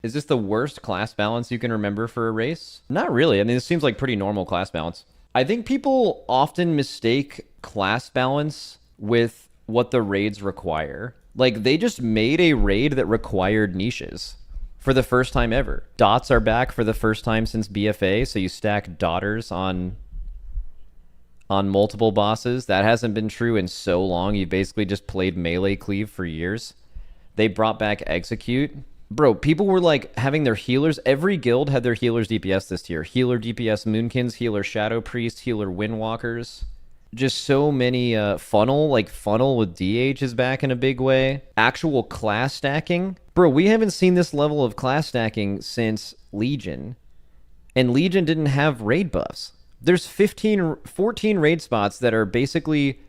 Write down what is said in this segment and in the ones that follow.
Is this the worst class balance you can remember for a race? Not really. I mean, this seems like pretty normal class balance. I think people often mistake class balance with what the raids require. Like, they just made a raid that required niches for the first time ever. Dots are back for the first time since BFA, so you stack daughters on multiple bosses. That hasn't been true in so long. You've basically just played melee cleave for years. They brought back execute. Bro, people were like having their healers. Every guild had their healers DPS this tier. Healer DPS Moonkins, healer Shadow Priest, healer Windwalkers. Just so many funnel with DH is back in a big way. Actual class stacking. Bro, we haven't seen this level of class stacking since Legion. And Legion didn't have raid buffs. There's 14 raid spots that are basically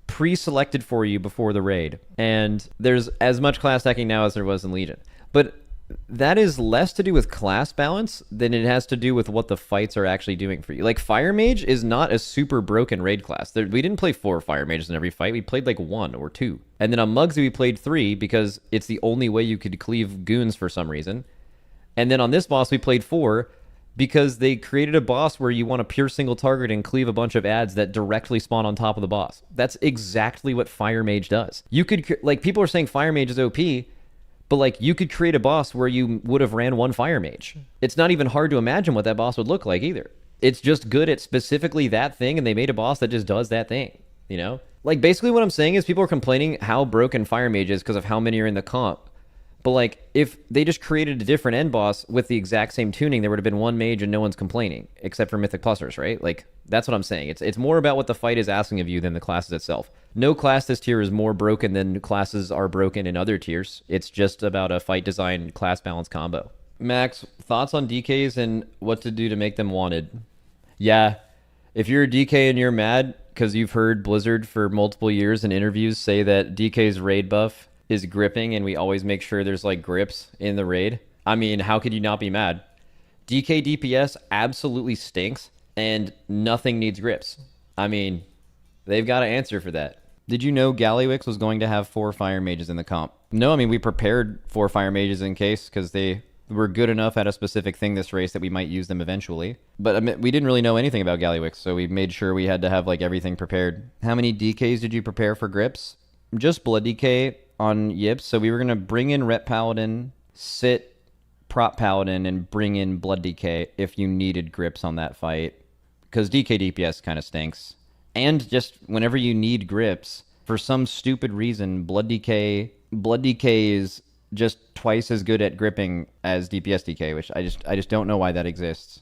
pre-selected for you before the raid, and there's as much class stacking now as there was in Legion. But that is less to do with class balance than it has to do with what the fights are actually doing for you. Like, Fire Mage is not a super broken raid class. We didn't play 4 Fire Mages in every fight. We played like 1 or 2. And then on Mugsy we played 3 because it's the only way you could cleave goons for some reason. And then on this boss we played 4 because they created a boss where you want to pure single target and cleave a bunch of ads that directly spawn on top of the boss. That's exactly what Fire Mage does. You could, like, people are saying Fire Mage is OP, but like, you could create a boss where you would have ran 1 Fire Mage. It's not even hard to imagine what that boss would look like either. It's just good at specifically that thing, and they made a boss that just does that thing, you know? Like, basically what I'm saying is people are complaining how broken Fire Mage is because of how many are in the comp. But like, if they just created a different end boss with the exact same tuning, there would have been 1 mage and no one's complaining, except for Mythic Clusters, right? Like, that's what I'm saying. It's more about what the fight is asking of you than the classes itself. No class this tier is more broken than classes are broken in other tiers. It's just about a fight design class balance combo. Max, thoughts on DKs and what to do to make them wanted? Yeah, if you're a DK and you're mad because you've heard Blizzard for multiple years in interviews say that DK's raid buff is gripping and we always make sure there's like grips in the raid, I mean, how could you not be mad? DK DPS absolutely stinks and nothing needs grips. I mean, they've got to answer for that. Did you know Gallywix was going to have 4 Fire Mages in the comp? No, I mean, we prepared 4 Fire Mages in case because they were good enough at a specific thing this race that we might use them eventually. But I mean, we didn't really know anything about Gallywix, so we made sure we had to have like everything prepared. How many DKs did you prepare for grips? Just Blood DK on Yips. So we were going to bring in Rep Paladin, sit Prop Paladin, and bring in Blood DK if you needed grips on that fight. Because DK DPS kind of stinks. And just whenever you need grips, for some stupid reason, Blood DK is just twice as good at gripping as DPS DK, which I just don't know why that exists.